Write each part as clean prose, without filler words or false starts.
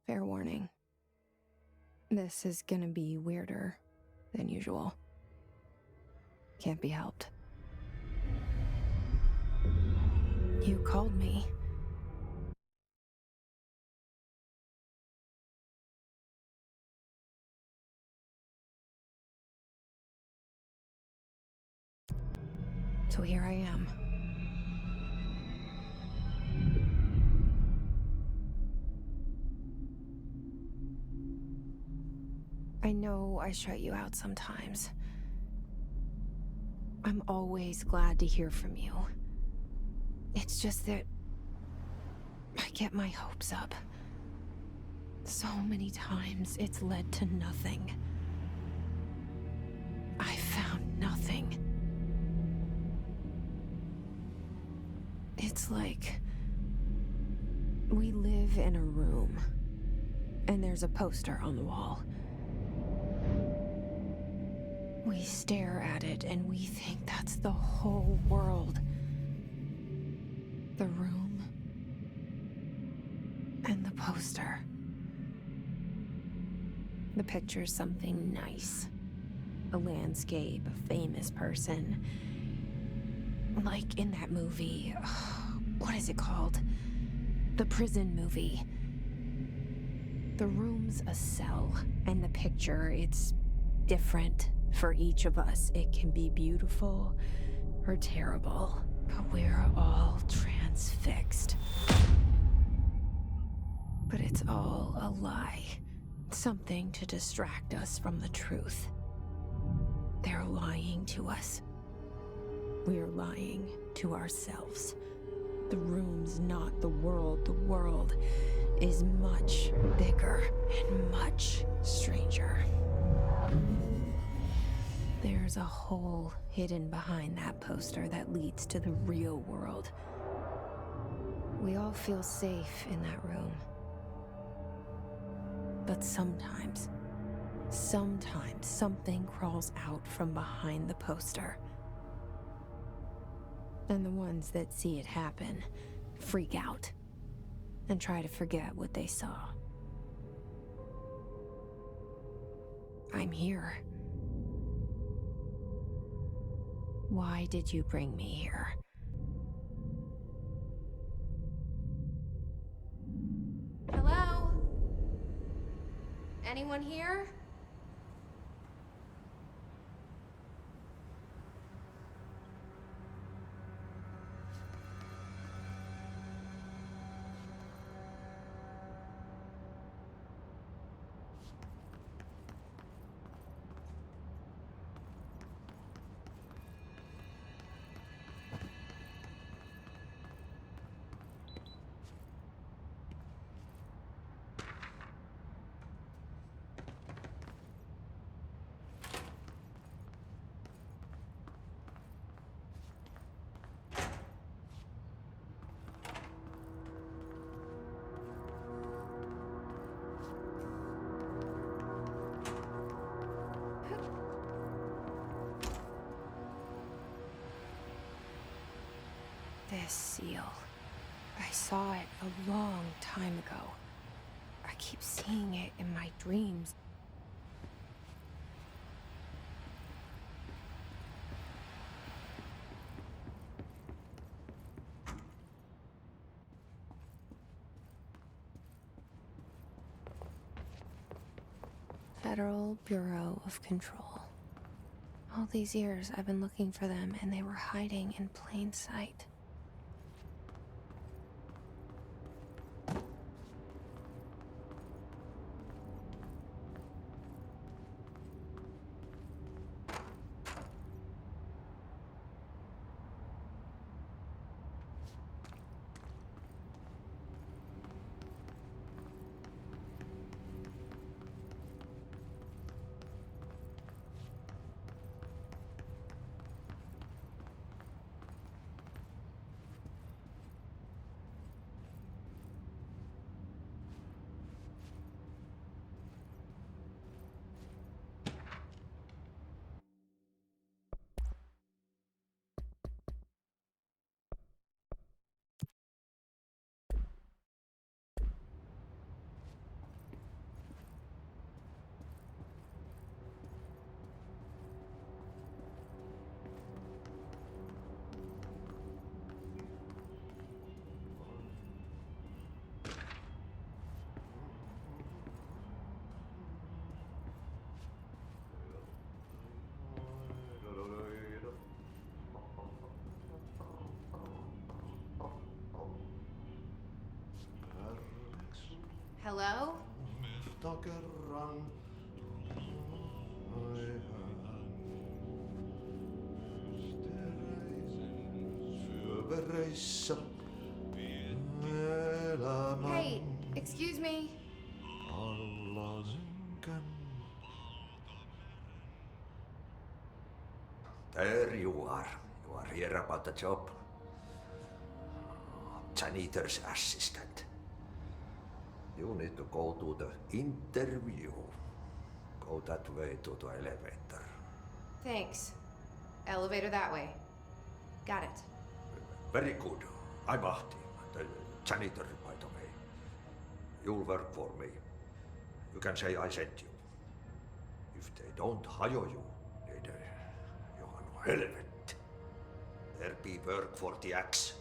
Fair warning. This is gonna be weirder than usual. Can't be helped. You called me. So here I am. I know I shut you out sometimes. I'm always glad to hear from you. It's just that I get my hopes up. So many times it's led to nothing. I found nothing. It's like we live in a room, and there's a poster on the wall. We stare at it and we think that's the whole world. The room and the poster. The picture's something nice. A landscape, a famous person. Like in that movie, what is it called? The prison movie. The room's a cell, and the picture, it's different for each of us. It can be beautiful or terrible, but we're all transfixed. But it's all a lie. Something to distract us from the truth. They're lying to us. We're lying to ourselves. The room's not the world. The world is much bigger and much stranger. There's a hole hidden behind that poster that leads to the real world. We all feel safe in that room. But sometimes something crawls out from behind the poster. And the ones that see it happen freak out and try to forget what they saw. I'm here. Why did you bring me here? Hello? Anyone here? This seal. I saw it a long time ago. I keep seeing it in my dreams. Federal Bureau of Control. All these years I've been looking for them, and they were hiding in plain sight. Hello? Kerran syövereissä elämän Hey, excuse me. alla synkän. There you are. You are here about the job. Janitor's assistant. You need to go to the interview. Go that way to the elevator. Thanks. Elevator that way. Got it. Very good. I'm Ahti, the janitor, by the way. You'll work for me. You can say I sent you. If they don't hire you, niin Johan helvet. There be work for the axe.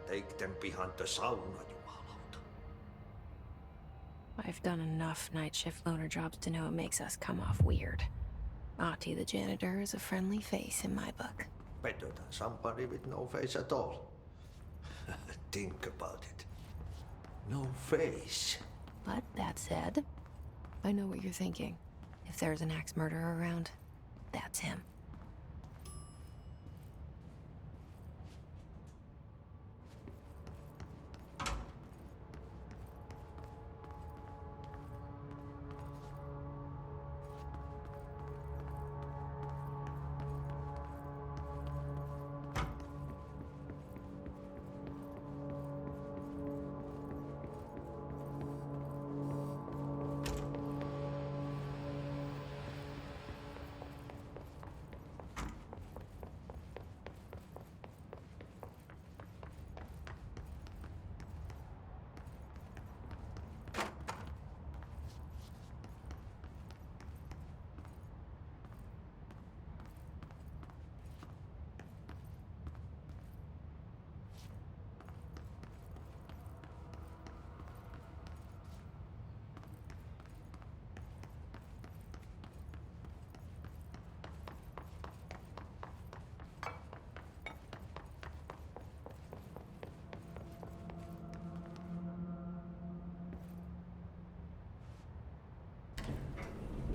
Take them behind the sauna, jumalauta. I've done enough night shift loner jobs to know it makes us come off weird. Ahti the janitor is a friendly face in my book. Better than somebody with no face at all. Think about it. No face. But that said, I know what you're thinking. If there's an axe murderer around, that's him.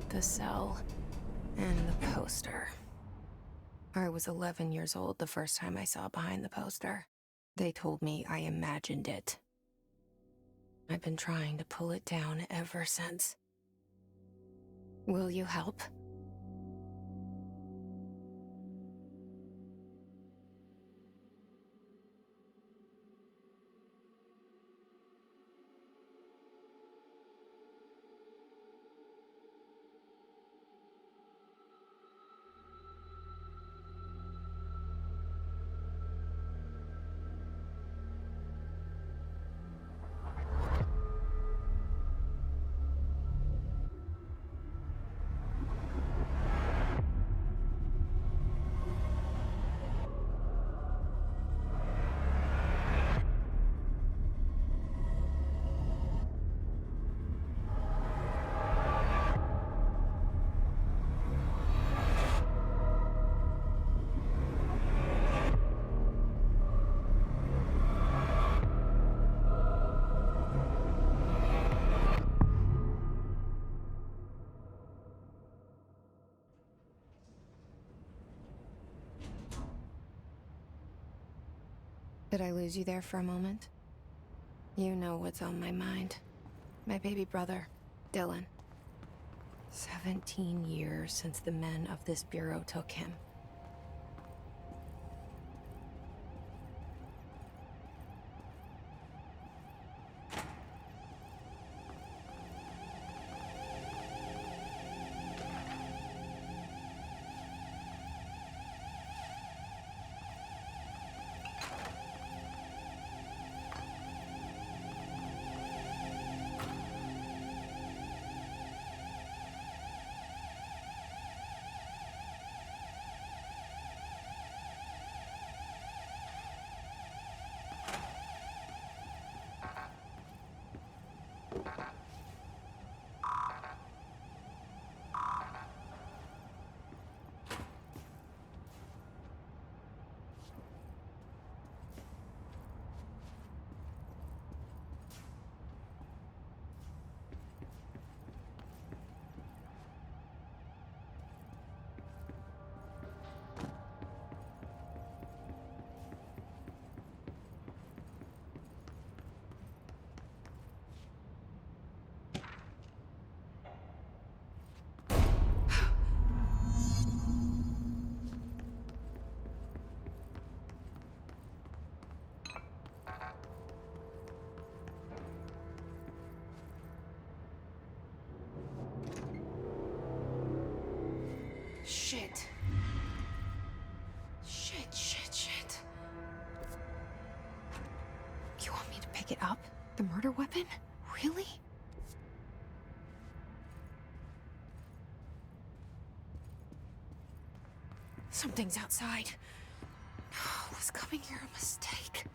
The cell and the poster. I was 11 years old the first time I saw behind the poster. They told me I imagined it. I've been trying to pull it down ever since. Will you help? Did I lose you there for a moment? You know what's on my mind. My baby brother, Dylan. 17 years since the men of this bureau took him. Shit. Shit. You want me to pick it up? The murder weapon? Really? Something's outside. Was coming here a mistake?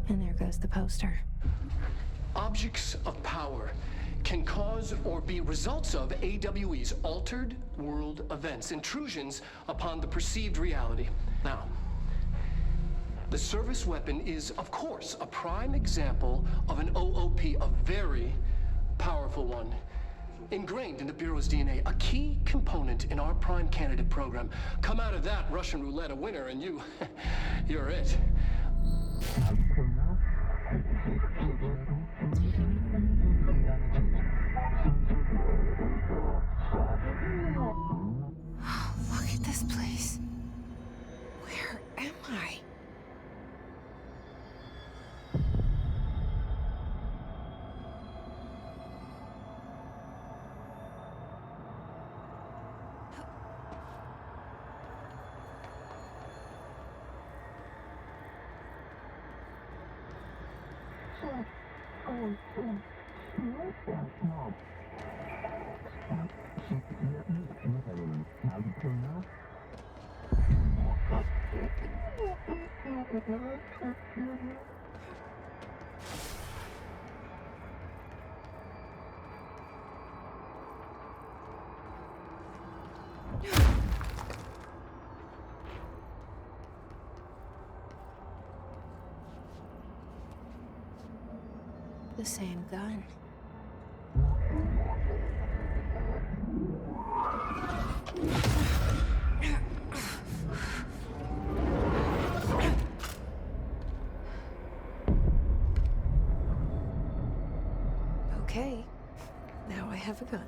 And there goes the poster. Objects of power can cause or be results of AWE's altered world events, intrusions upon the perceived reality. Now, the service weapon is, of course, a prime example of an OOP, a very powerful one. Ingrained in the Bureau's DNA, a key component in our prime candidate program. Come out of that Russian roulette a winner and you're it. Look at this place. Where am I? The same gun. Okay, now I have a gun.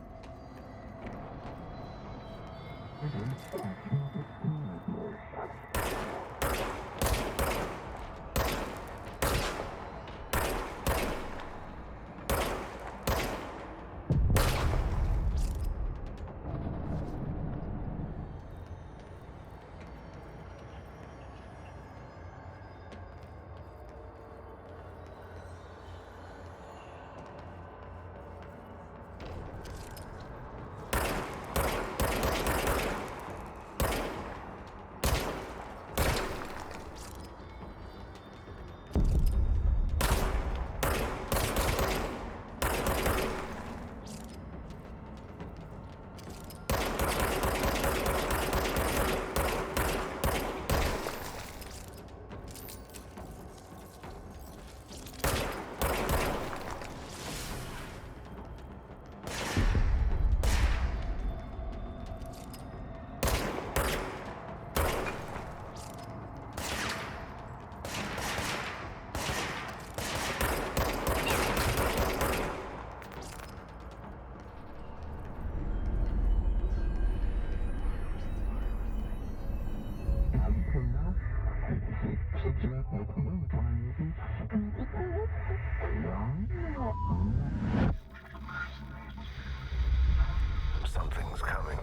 Something's coming.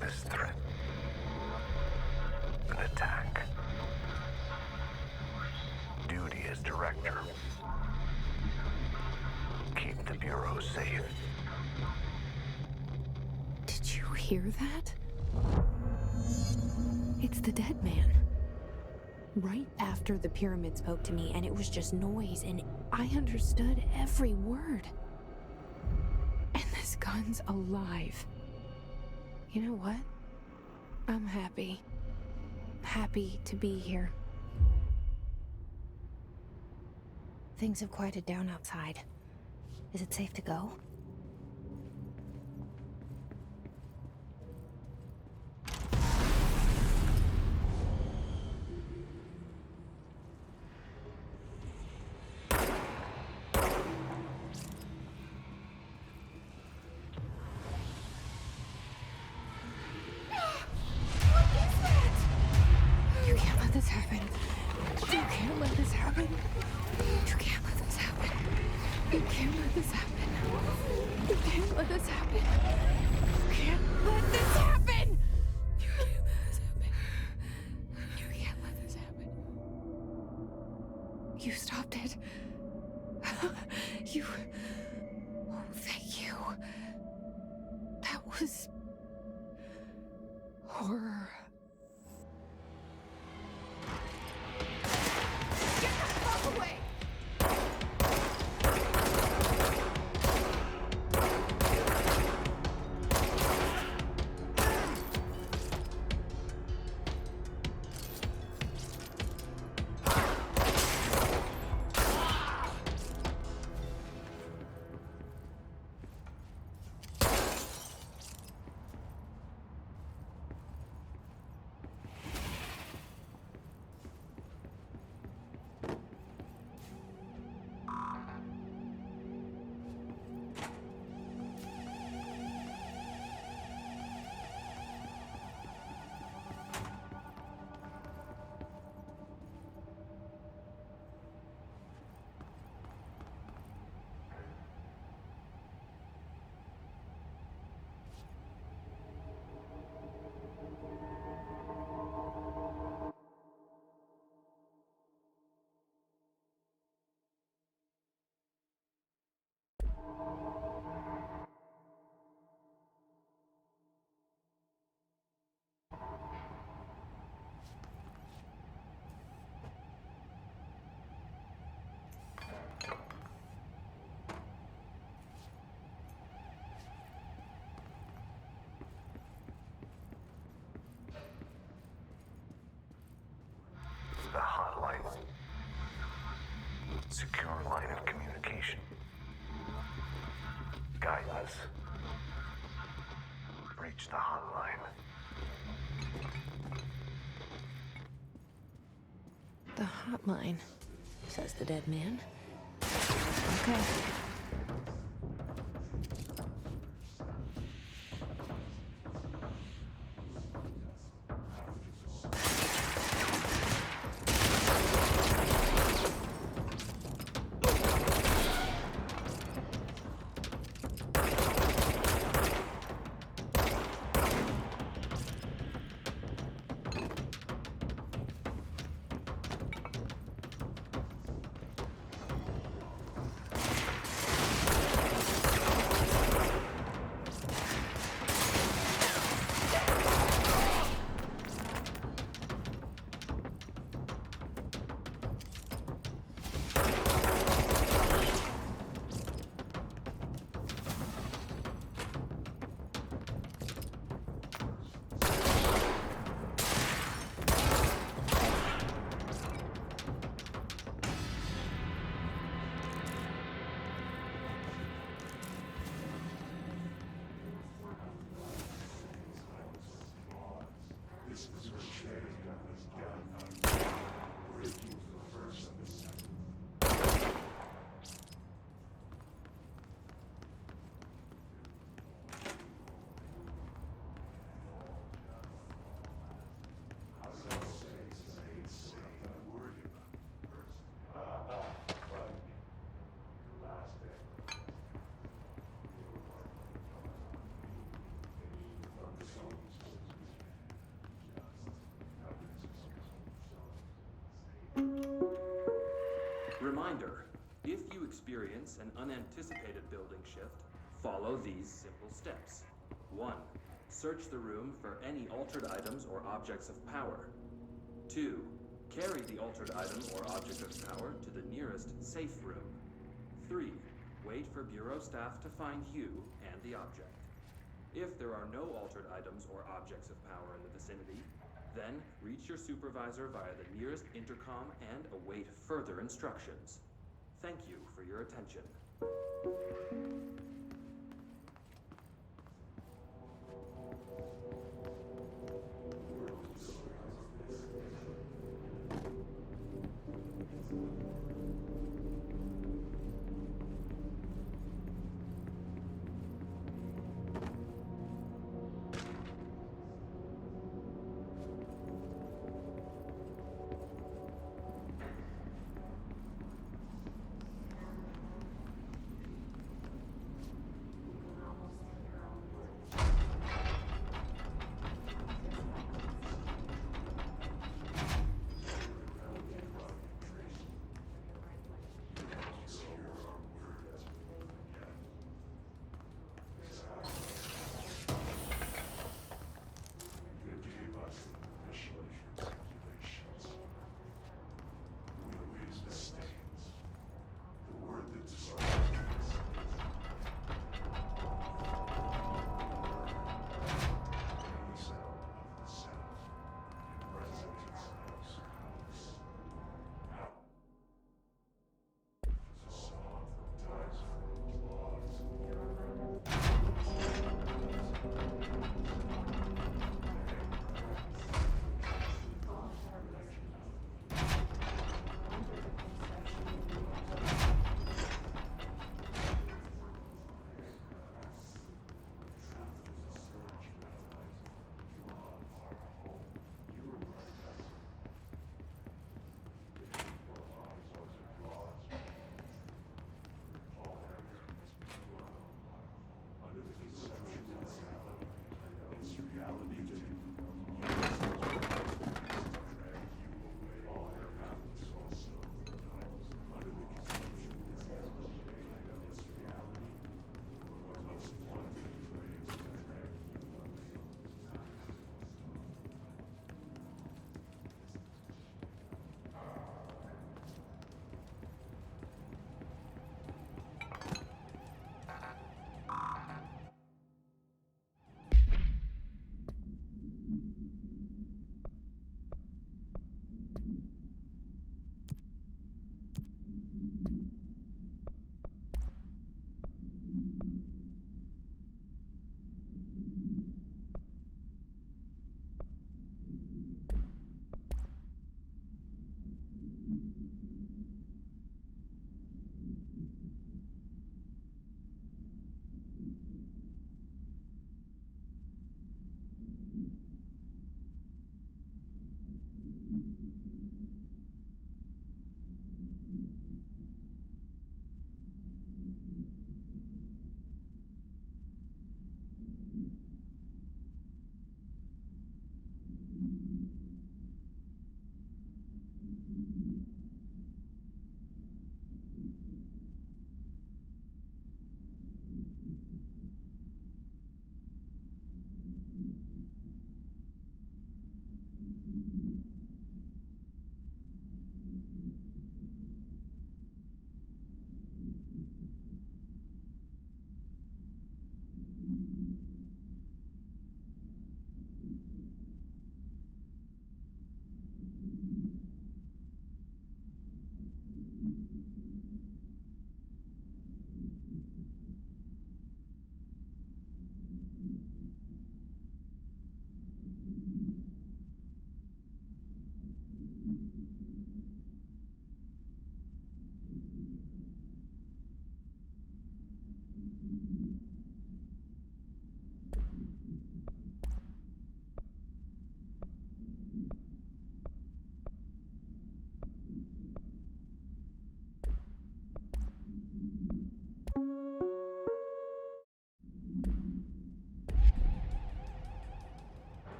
This threat. An attack. Duty as director. Keep the Bureau safe. Did you hear that? It's the dead man. Right after the pyramid spoke to me, and it was just noise, and I understood every word. And this gun's alive. You know what? I'm happy. Happy to be here. Things have quieted down outside. Is it safe to go? stopped it. You... Oh, thank you. That was... horror. Get the fuck away! The hotline. Secure line of communication. Guide us. Reach the hotline. The hotline, says the dead man. Okay. Reminder, if you experience an unanticipated building shift, follow these simple steps. 1. Search the room for any altered items or objects of power. 2. Carry the altered item or object of power to the nearest safe room. 3. Wait for Bureau staff to find you and the object. If there are no altered items or objects of power in the vicinity, then reach your supervisor via the nearest intercom and await further instructions. Thank you for your attention.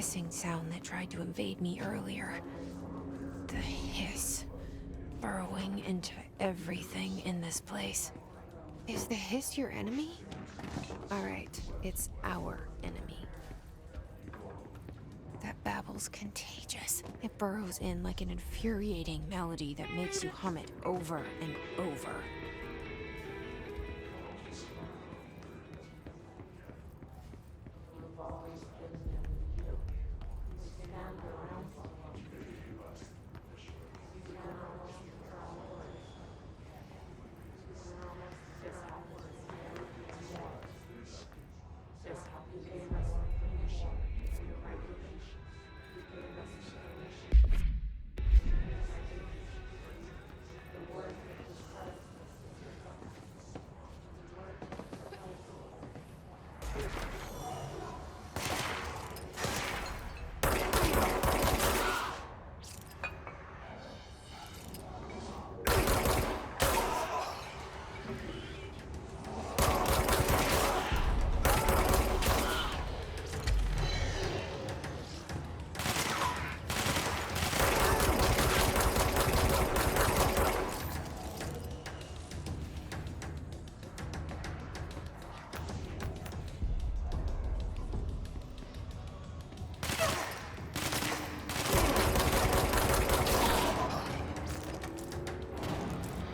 hissing sound that tried to invade me earlier. The hiss. Burrowing into everything in this place. Is the hiss your enemy? Alright, it's our enemy. That babble's contagious. It burrows in like an infuriating melody that makes you hum it over and over.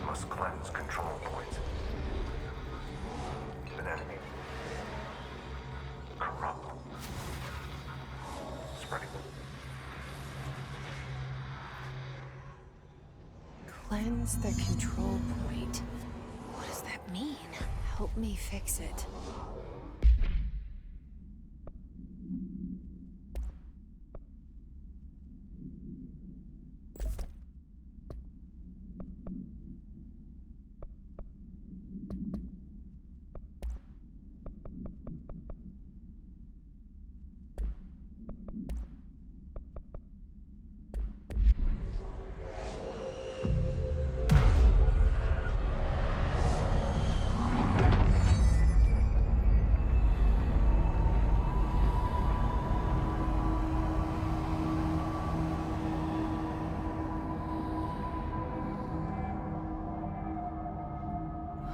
Must cleanse control points. An enemy. Corrupt. Spreading. Cleanse the control point. What does that mean? Help me fix it.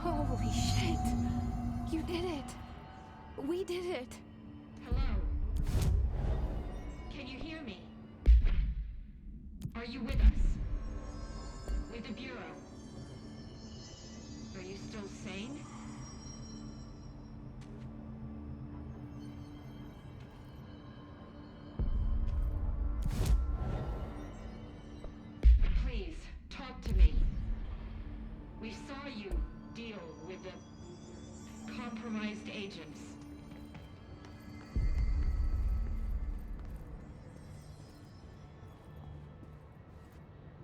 Holy shit! You did it! We did it! Hello? Can you hear me? Are you with us? With the Bureau? Are you still sane? Please, talk to me. We saw you deal with the compromised agents.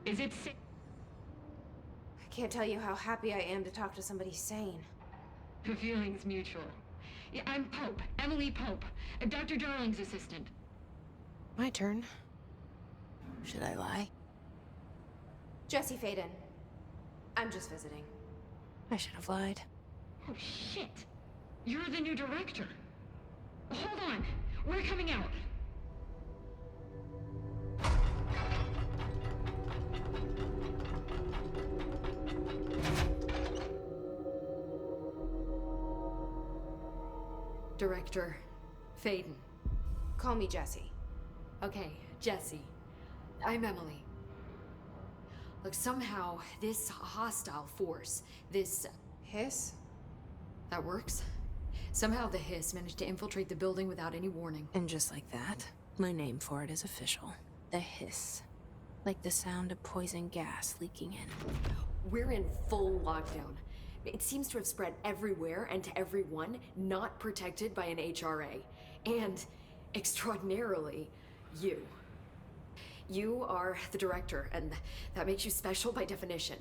Is it safe? I can't tell you how happy I am to talk to somebody sane. The feeling's mutual. Yeah, I'm Pope, Emily Pope, Dr. Darling's assistant. My turn. Should I lie? Jesse Faden. I'm just visiting. I should have lied. Oh, shit. You're the new director. Hold on. We're coming out. Director Faden. Call me Jesse. Okay, Jesse. I'm Emily. Look, somehow this hostile force, this... Hiss? that works? Somehow the hiss managed to infiltrate the building without any warning. And just like that, my name for it is official. The hiss. Like the sound of poison gas leaking in. We're in full lockdown. It seems to have spread everywhere and to everyone not protected by an HRA. And, extraordinarily, you. You are the director, and that makes you special by definition.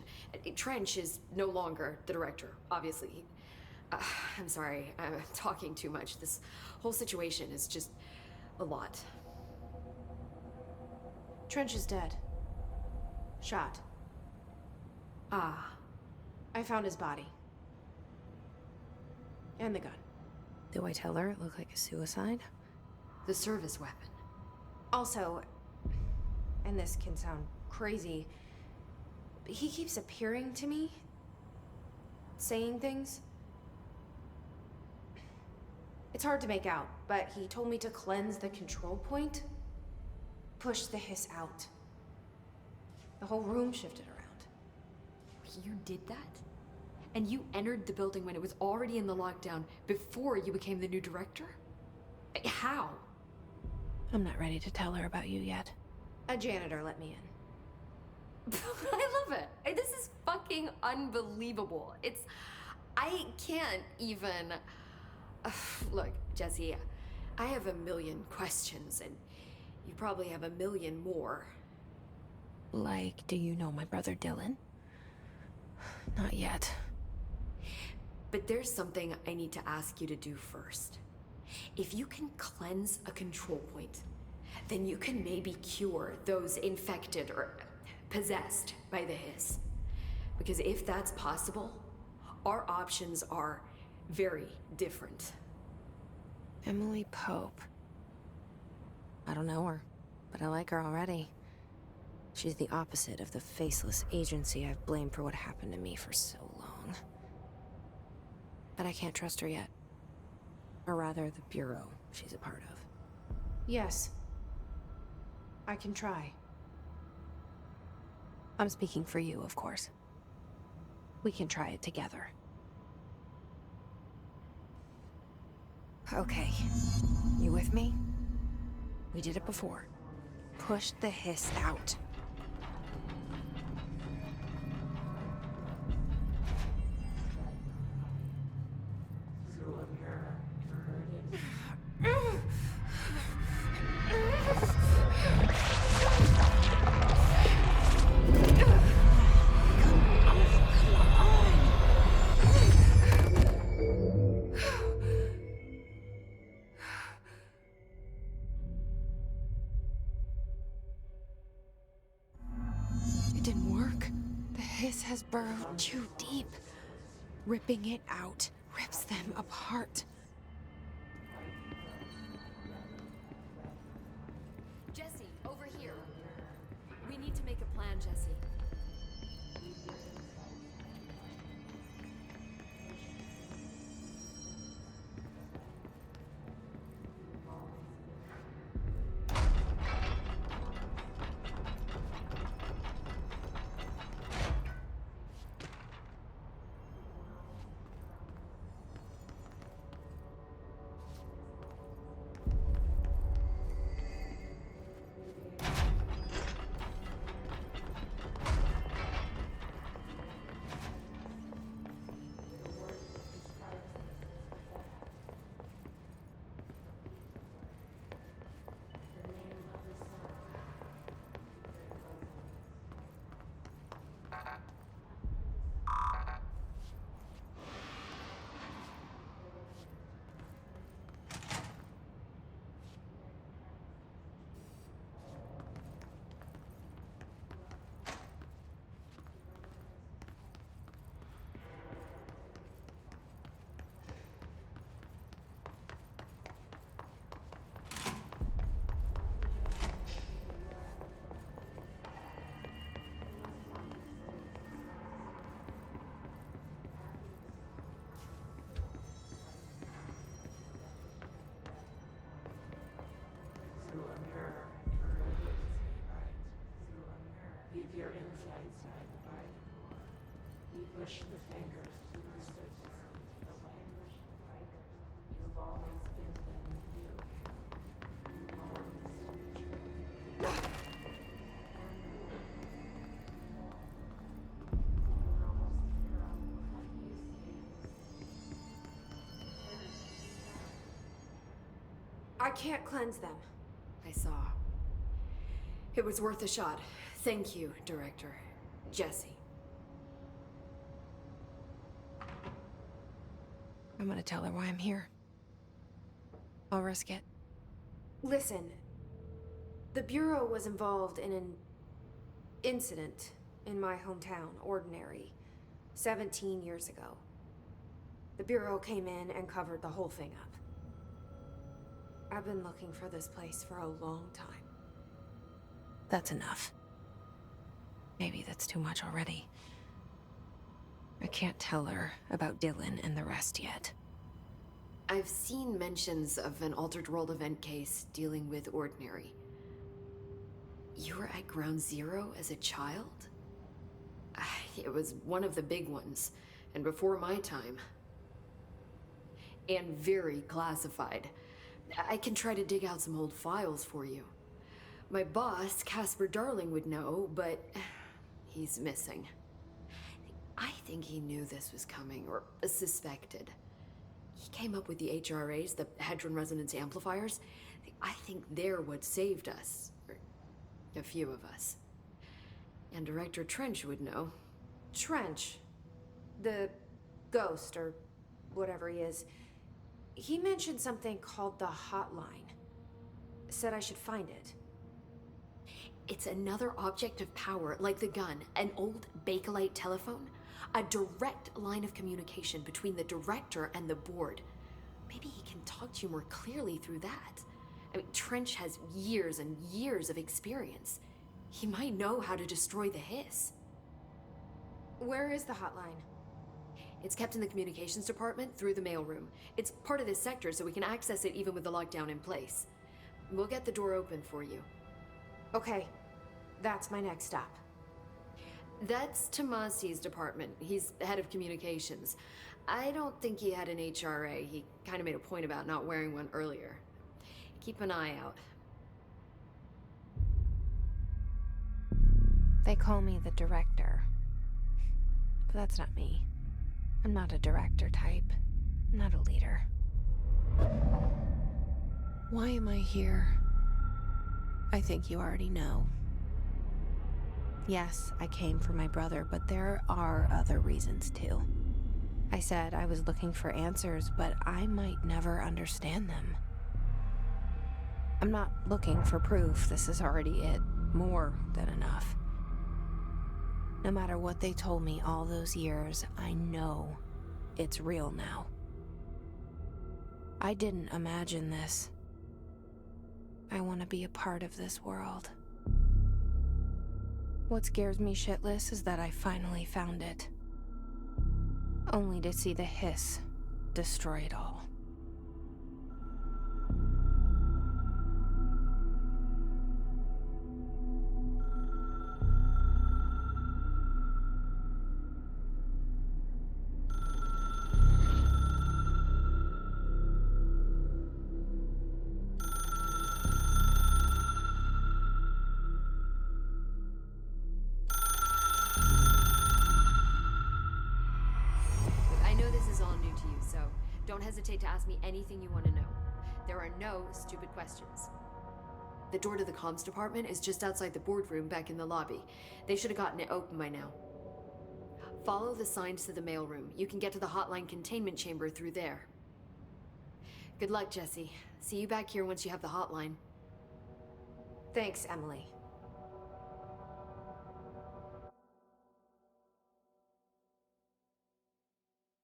Trench is no longer the director, obviously. I'm sorry, I'm talking too much. This whole situation is just a lot. Trench is dead. Shot. Ah, I found his body. And the gun. Do I tell her it looked like a suicide? the service weapon. Also, and this can sound crazy, but he keeps appearing to me, saying things. It's hard to make out, but he told me to cleanse the control point, push the hiss out. The whole room shifted around. You did that? And you entered the building when it was already in the lockdown before you became the new director? How? I'm not ready to tell her about you yet. A janitor let me in. I love it. This is fucking unbelievable. I can't even... Look, Jesse, I have a million questions, and you probably have a million more. Like, do you know my brother Dylan? Not yet. But there's something I need to ask you to do first. If you can cleanse a control point, then you can maybe cure those infected or possessed by the hiss. Because if that's possible, our options are very different. Emily Pope. I don't know her, but I like her already. She's the opposite of the faceless agency I've blamed for what happened to me for so long. But I can't trust her yet. Or rather, the Bureau she's a part of. Yes. I can try. I'm speaking for you, of course. We can try it together. Okay. You with me? We did it before. Push the hiss out. It didn't work. The hiss has burrowed too deep. Ripping it out rips them apart. Jesse, over here. We need to make a plan, Jesse. Your insides side by you push the fingers to the surface of the language fighter. You've always been them you. You've always been I can't cleanse them. I saw. It was worth a shot. Thank you, Director. Jesse. I'm gonna tell her why I'm here. I'll risk it. Listen. The Bureau was involved in an incident in my hometown, Ordinary, 17 years ago. The Bureau came in and covered the whole thing up. I've been looking for this place for a long time. That's enough. Maybe that's too much already. I can't tell her about Dylan and the rest yet. I've seen mentions of an Altered World event case dealing with Ordinary. You were at Ground Zero as a child? It was one of the big ones, and before my time. And very classified. I can try to dig out some old files for you. My boss, Casper Darling, would know, but he's missing. I think he knew this was coming, or suspected. He came up with the HRAs, the Hadron Resonance Amplifiers. I think they're what saved us. Or a few of us. And Director Trench would know. Trench. The ghost, or whatever he is. He mentioned something called the Hotline. Said I should find it. It's another object of power, like the gun, an old Bakelite telephone. A direct line of communication between the director and the board. Maybe he can talk to you more clearly through that. I mean, Trench has years and years of experience. He might know how to destroy the Hiss. Where is the hotline? It's kept in the communications department through the mailroom. It's part of this sector, so we can access it even with the lockdown in place. We'll get the door open for you. Okay, that's my next stop. That's Tomasi's department. He's the head of communications. I don't think he had an HRA. He kind of made a point about not wearing one earlier. Keep an eye out. They call me the director. But that's not me. I'm not a director type. I'm not a leader. Why am I here? I think you already know. Yes, I came for my brother, but there are other reasons too. I said I was looking for answers, but I might never understand them. I'm not looking for proof. This is already it. More than enough. No matter what they told me all those years, I know it's real now. I didn't imagine this. I want to be a part of this world. What scares me shitless is that I finally found it. Only to see the Hiss destroy it all. Don't hesitate to ask me anything you want to know. There are no stupid questions. The door to the comms department is just outside the boardroom back in the lobby. They should have gotten it open by now. Follow the signs to the mailroom. You can get to the hotline containment chamber through there. Good luck, Jesse. See you back here once you have the hotline. Thanks, Emily.